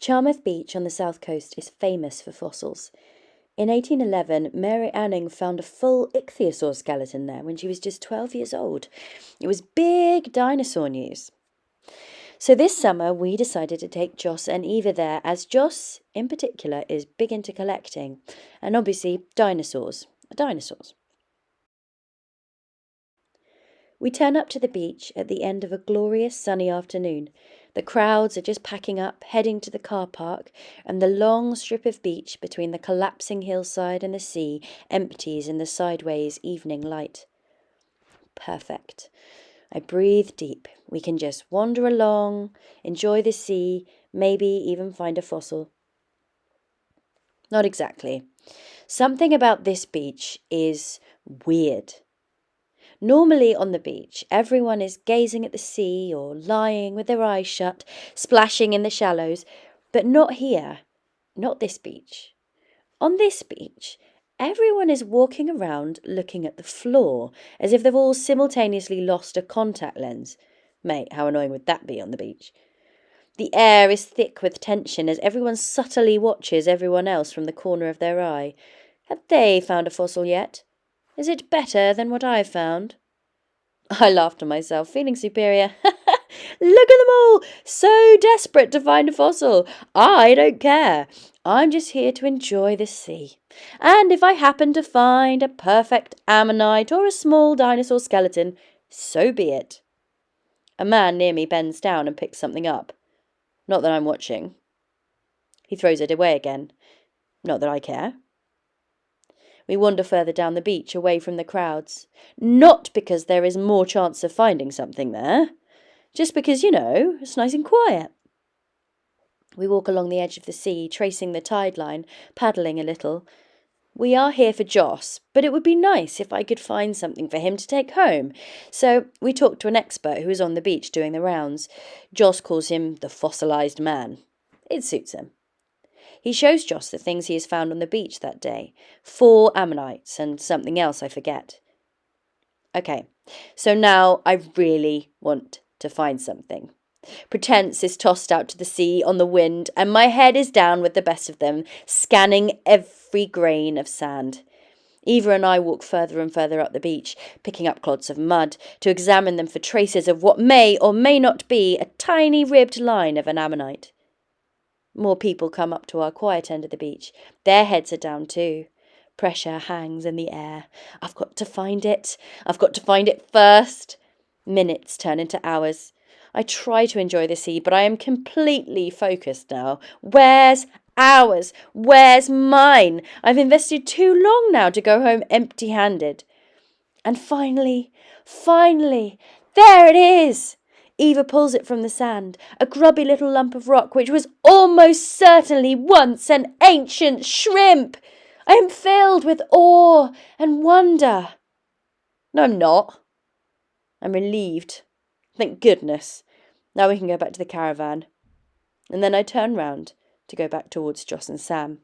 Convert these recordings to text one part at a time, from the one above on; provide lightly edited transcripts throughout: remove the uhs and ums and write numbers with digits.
Charmouth Beach on the south coast is famous for fossils. In 1811, Mary Anning found a full ichthyosaur skeleton there when she was just 12 years old. It was big dinosaur news. So this summer, we decided to take Joss and Eva there, as Joss, in particular, is big into collecting. And obviously, dinosaurs are dinosaurs. We turn up to the beach at the end of a glorious sunny afternoon. The crowds are just packing up, heading to the car park, and the long strip of beach between the collapsing hillside and the sea empties in the sideways evening light. Perfect. I breathe deep. We can just wander along, enjoy the sea, maybe even find a fossil. Not exactly. Something about this beach is weird. Normally on the beach, everyone is gazing at the sea or lying with their eyes shut, splashing in the shallows, but not here, not this beach. On this beach, everyone is walking around looking at the floor, as if they've all simultaneously lost a contact lens. Mate, how annoying would that be on the beach? The air is thick with tension as everyone subtly watches everyone else from the corner of their eye. Have they found a fossil yet? Is it better than what I've found? I laughed to myself, feeling superior. Look at them all, so desperate to find a fossil. I don't care. I'm just here to enjoy the sea. And if I happen to find a perfect ammonite or a small dinosaur skeleton, so be it. A man near me bends down and picks something up. Not that I'm watching. He throws it away again. Not that I care. We wander further down the beach, away from the crowds. Not because there is more chance of finding something there. Just because, it's nice and quiet. We walk along the edge of the sea, tracing the tide line, paddling a little. We are here for Joss, but it would be nice if I could find something for him to take home. So we talked to an expert who is on the beach doing the rounds. Joss calls him the fossilised man. It suits him. He shows Joss the things he has found on the beach that day. 4 ammonites and something else I forget. Okay, so now I really want to find something. Pretense is tossed out to the sea on the wind, and my head is down with the best of them, scanning every grain of sand. Eva and I walk further and further up the beach, picking up clods of mud to examine them for traces of what may or may not be a tiny ribbed line of an ammonite. More people come up to our quiet end of the beach. Their heads are down too. Pressure hangs in the air. I've got to find it. I've got to find it first. Minutes turn into hours. I try to enjoy the sea, but I am completely focused now. Where's ours? Where's mine? I've invested too long now to go home empty-handed. And finally, there it is! Eva pulls it from the sand, a grubby little lump of rock which was almost certainly once an ancient shrimp. I am filled with awe and wonder. No, I'm not. I'm relieved. Thank goodness. Now we can go back to the caravan. And then I turn round to go back towards Joss and Sam.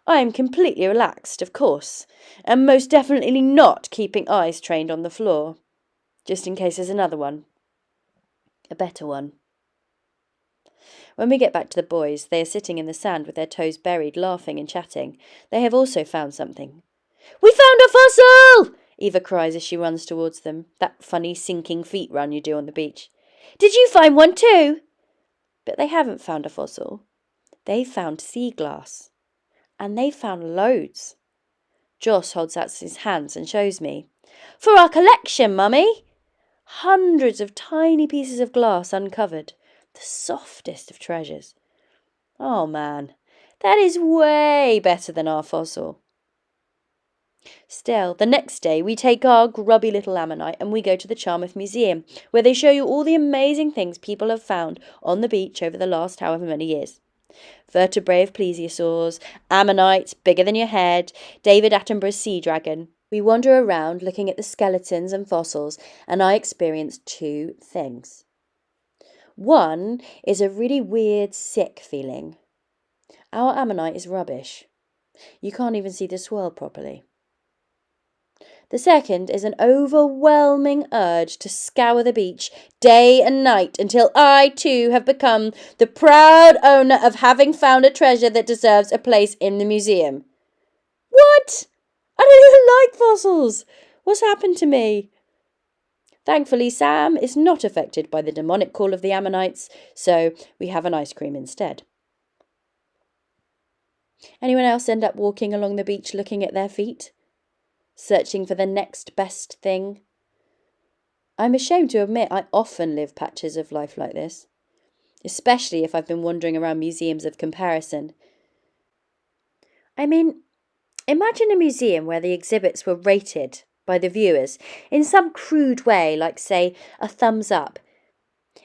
I am completely relaxed, of course, and most definitely not keeping eyes trained on the floor, just in case there's another one. A better one. When we get back to the boys, they are sitting in the sand with their toes buried, laughing and chatting. They have also found something. We found a fossil! Eva cries as she runs towards them, that funny sinking feet run you do on the beach. Did you find one too? But they haven't found a fossil. They found sea glass. And they found loads. Joss holds out his hands and shows me. For our collection, Mummy! Hundreds of tiny pieces of glass uncovered. The softest of treasures. Oh, man. That is way better than our fossil. Still, the next day we take our grubby little ammonite and we go to the Charmouth Museum, where they show you all the amazing things people have found on the beach over the last however many years. Vertebrae of plesiosaurs, ammonites bigger than your head, David Attenborough's sea dragon. We wander around looking at the skeletons and fossils, and I experience 2 things. One is a really weird, sick feeling. Our ammonite is rubbish. You can't even see the swirl properly. The second is an overwhelming urge to scour the beach day and night until I too have become the proud owner of having found a treasure that deserves a place in the museum. What? I don't even like fossils. What's happened to me? Thankfully, Sam is not affected by the demonic call of the Ammonites, so we have an ice cream instead. Anyone else end up walking along the beach looking at their feet? Searching for the next best thing? I'm ashamed to admit I often live patches of life like this, especially if I've been wandering around museums of comparison. I mean, imagine a museum where the exhibits were rated by the viewers in some crude way, like, say, a thumbs up.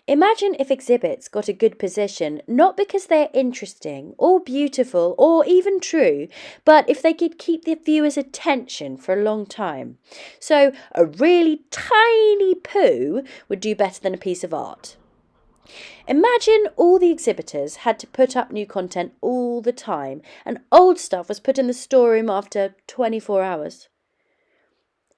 Imagine if exhibits got a good position, not because they're interesting or beautiful or even true, but if they could keep the viewer's attention for a long time. So a really tiny poo would do better than a piece of art. Imagine all the exhibitors had to put up new content all the time, and old stuff was put in the storeroom after 24 hours.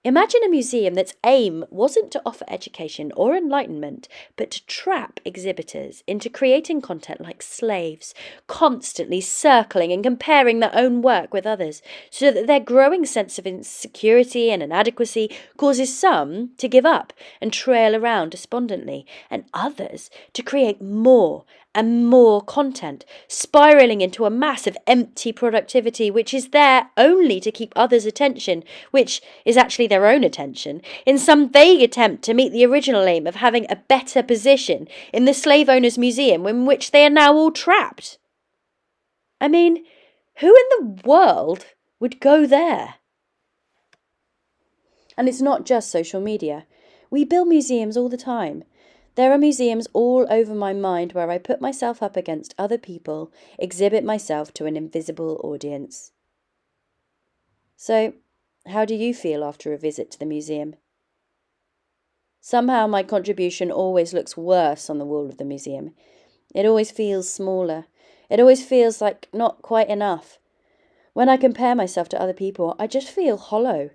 Imagine a museum that's aim wasn't to offer education or enlightenment, but to trap exhibitors into creating content like slaves, constantly circling and comparing their own work with others, so that their growing sense of insecurity and inadequacy causes some to give up and trail around despondently, and others to create more and more content, spiralling into a mass of empty productivity which is there only to keep others' attention, which is actually their own attention, in some vague attempt to meet the original aim of having a better position in the slave owners' museum in which they are now all trapped. I mean, who in the world would go there? And it's not just social media. We build museums all the time. There are museums all over my mind where I put myself up against other people, exhibit myself to an invisible audience. So, how do you feel after a visit to the museum? Somehow my contribution always looks worse on the wall of the museum. It always feels smaller. It always feels like not quite enough. When I compare myself to other people, I just feel hollow.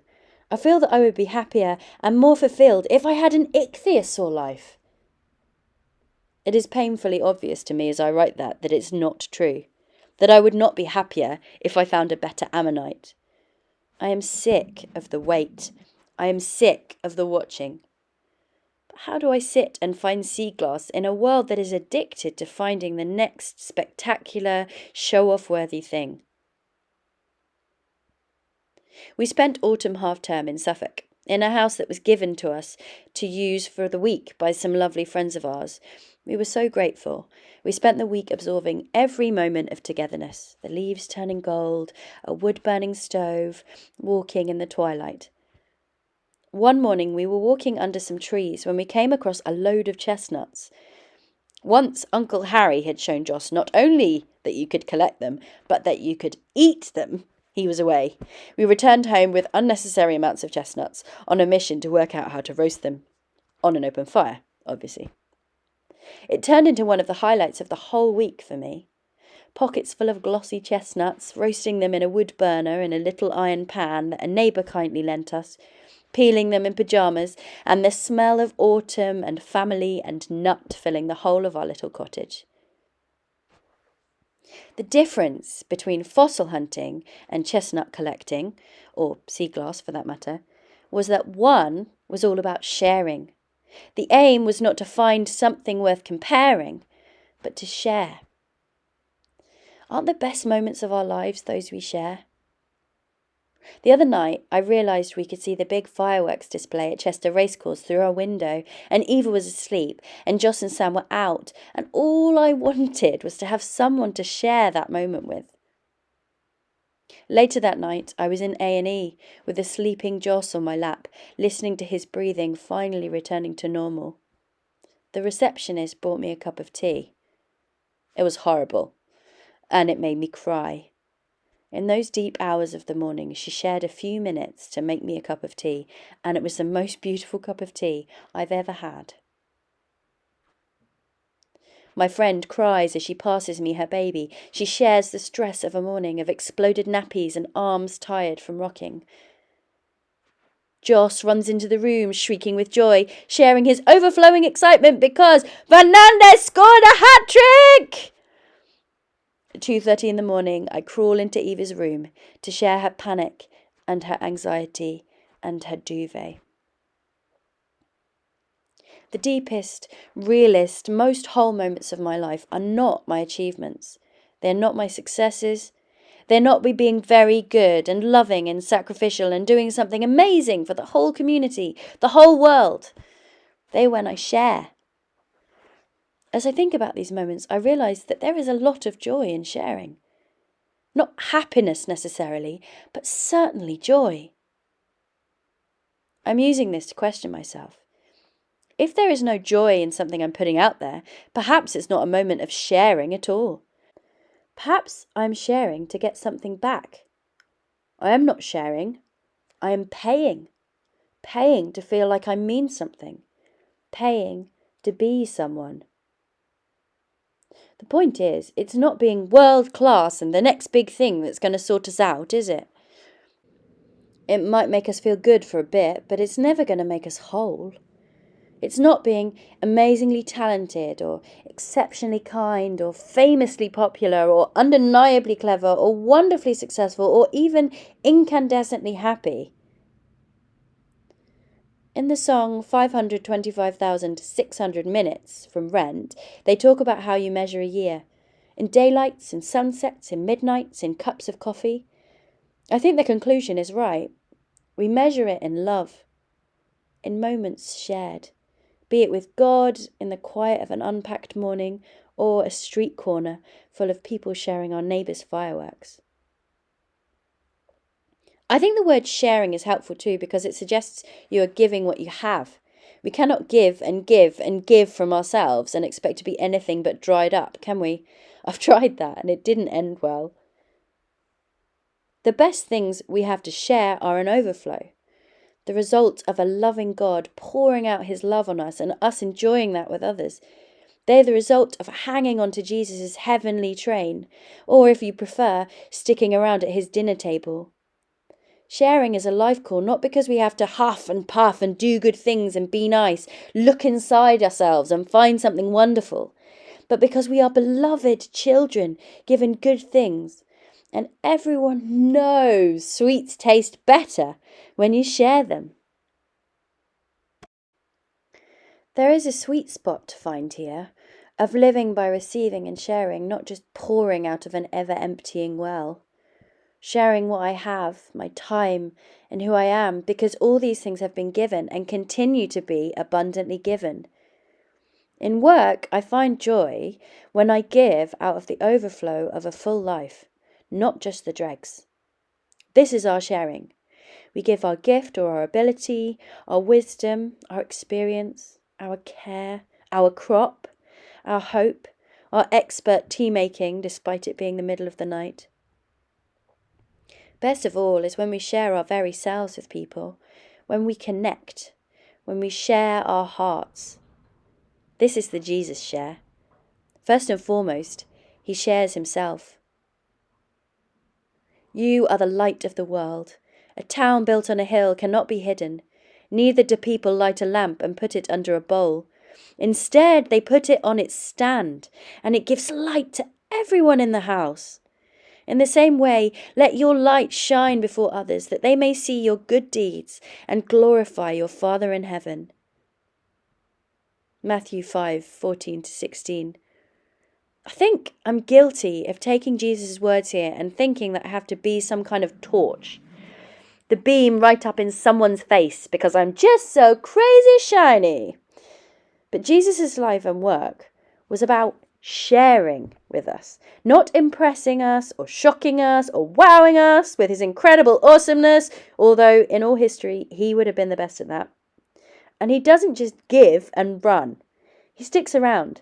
I feel that I would be happier and more fulfilled if I had an ichthyosaur life. It is painfully obvious to me as I write that it's not true, that I would not be happier if I found a better ammonite. I am sick of the wait. I am sick of the watching. But how do I sit and find sea glass in a world that is addicted to finding the next spectacular, show-off worthy thing? We spent autumn half-term in Suffolk, in a house that was given to us to use for the week by some lovely friends of ours. We were so grateful. We spent the week absorbing every moment of togetherness, the leaves turning gold, a wood-burning stove, walking in the twilight. One morning we were walking under some trees when we came across a load of chestnuts. Once Uncle Harry had shown Joss not only that you could collect them, but that you could eat them. He was away. We returned home with unnecessary amounts of chestnuts, on a mission to work out how to roast them. On an open fire, obviously. It turned into one of the highlights of the whole week for me. Pockets full of glossy chestnuts, roasting them in a wood burner in a little iron pan that a neighbour kindly lent us, peeling them in pyjamas, and the smell of autumn and family and nut filling the whole of our little cottage. The difference between fossil hunting and chestnut collecting, or sea glass for that matter, was that one was all about sharing. The aim was not to find something worth comparing, but to share. Aren't the best moments of our lives those we share? The other night, I realised we could see the big fireworks display at Chester Racecourse through our window, and Eva was asleep, and Joss and Sam were out, and all I wanted was to have someone to share that moment with. Later that night, I was in A&E with a sleeping Joss on my lap, listening to his breathing finally returning to normal. The receptionist brought me a cup of tea. It was horrible, and it made me cry. In those deep hours of the morning, she shared a few minutes to make me a cup of tea, and it was the most beautiful cup of tea I've ever had. My friend cries as she passes me her baby. She shares the stress of a morning of exploded nappies and arms tired from rocking. Joss runs into the room shrieking with joy, sharing his overflowing excitement because Fernandez scored a hat-trick! At 2:30 in the morning, I crawl into Eva's room to share her panic and her anxiety and her duvet. The deepest, realest, most whole moments of my life are not my achievements. They're not my successes. They're not me being very good and loving and sacrificial and doing something amazing for the whole community, the whole world. They're when I share. As I think about these moments, I realise that there is a lot of joy in sharing. Not happiness necessarily, but certainly joy. I'm using this to question myself. If there is no joy in something I'm putting out there, perhaps it's not a moment of sharing at all. Perhaps I'm sharing to get something back. I am not sharing. I am paying. Paying to feel like I mean something. Paying to be someone. The point is, it's not being world class and the next big thing that's going to sort us out, is it? It might make us feel good for a bit, but it's never going to make us whole. It's not being amazingly talented or exceptionally kind or famously popular or undeniably clever or wonderfully successful or even incandescently happy. In the song 525,600 Minutes from Rent, they talk about how you measure a year. In daylights, in sunsets, in midnights, in cups of coffee. I think the conclusion is right. We measure it in love, in moments shared. Be it with God in the quiet of an unpacked morning or a street corner full of people sharing our neighbour's fireworks. I think the word sharing is helpful too because it suggests you are giving what you have. We cannot give and give and give from ourselves and expect to be anything but dried up, can we? I've tried that and it didn't end well. The best things we have to share are an overflow. The result of a loving God pouring out his love on us and us enjoying that with others. They're the result of hanging onto Jesus' heavenly train, or if you prefer, sticking around at his dinner table. Sharing is a life call not because we have to huff and puff and do good things and be nice, look inside ourselves and find something wonderful, but because we are beloved children given good things. And everyone knows sweets taste better when you share them. There is a sweet spot to find here, of living by receiving and sharing, not just pouring out of an ever-emptying well. Sharing what I have, my time, and who I am, because all these things have been given and continue to be abundantly given. In work, I find joy when I give out of the overflow of a full life, not just the dregs. This is our sharing. We give our gift or our ability, our wisdom, our experience, our care, our crop, our hope, our expert tea making despite it being the middle of the night. Best of all is when we share our very selves with people, when we connect, when we share our hearts. This is the Jesus share. First and foremost, he shares himself. You are the light of the world. A town built on a hill cannot be hidden. Neither do people light a lamp and put it under a bowl. Instead, they put it on its stand, and it gives light to everyone in the house. In the same way, let your light shine before others, that they may see your good deeds and glorify your Father in heaven. Matthew 5:14-16. I think I'm guilty of taking Jesus' words here and thinking that I have to be some kind of torch. The beam right up in someone's face because I'm just so crazy shiny. But Jesus' life and work was about sharing with us, not impressing us or shocking us or wowing us with his incredible awesomeness, although in all history he would have been the best at that. And he doesn't just give and run. He sticks around.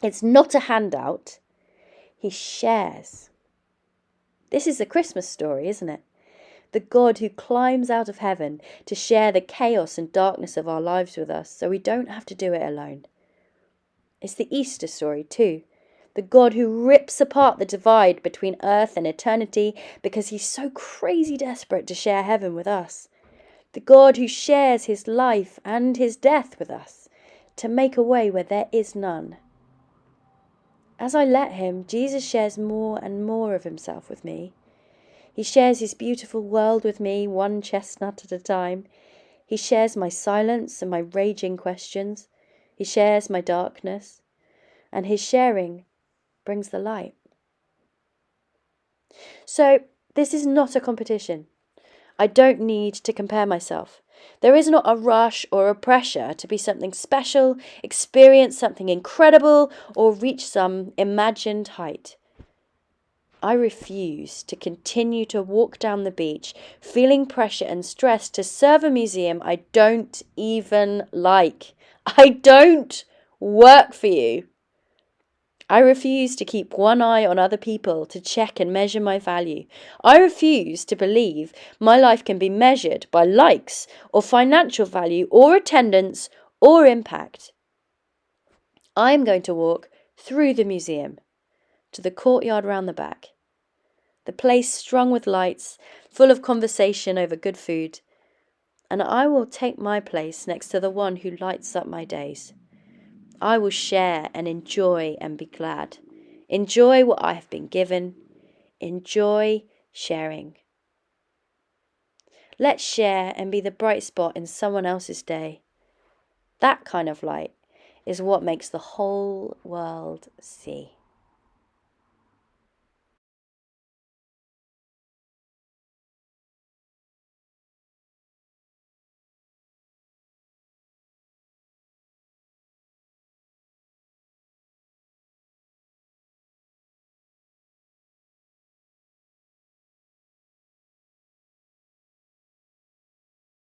It's not a handout. He shares. This is the Christmas story, isn't it? The God who climbs out of heaven to share the chaos and darkness of our lives with us so we don't have to do it alone. It's the Easter story too. The God who rips apart the divide between earth and eternity because he's so crazy desperate to share heaven with us. the God who shares his life and his death with us to make a way where there is none. As I let him, Jesus shares more and more of himself with me. He shares his beautiful world with me, one chestnut at a time. He shares my silence and my raging questions. He shares my darkness. And his sharing brings the light. So, this is not a competition. I don't need to compare myself. There is not a rush or a pressure to be something special, experience something incredible, or reach some imagined height. I refuse to continue to walk down the beach feeling pressure and stress to serve a museum I don't even like. I don't work for you. I refuse to keep one eye on other people to check and measure my value. I refuse to believe my life can be measured by likes or financial value or attendance or impact. I'm going to walk through the museum to the courtyard round the back, the place strung with lights, full of conversation over good food, and I will take my place next to the one who lights up my days. I will share and enjoy and be glad. Enjoy what I have been given. Enjoy sharing. Let's share and be the bright spot in someone else's day. That kind of light is what makes the whole world see.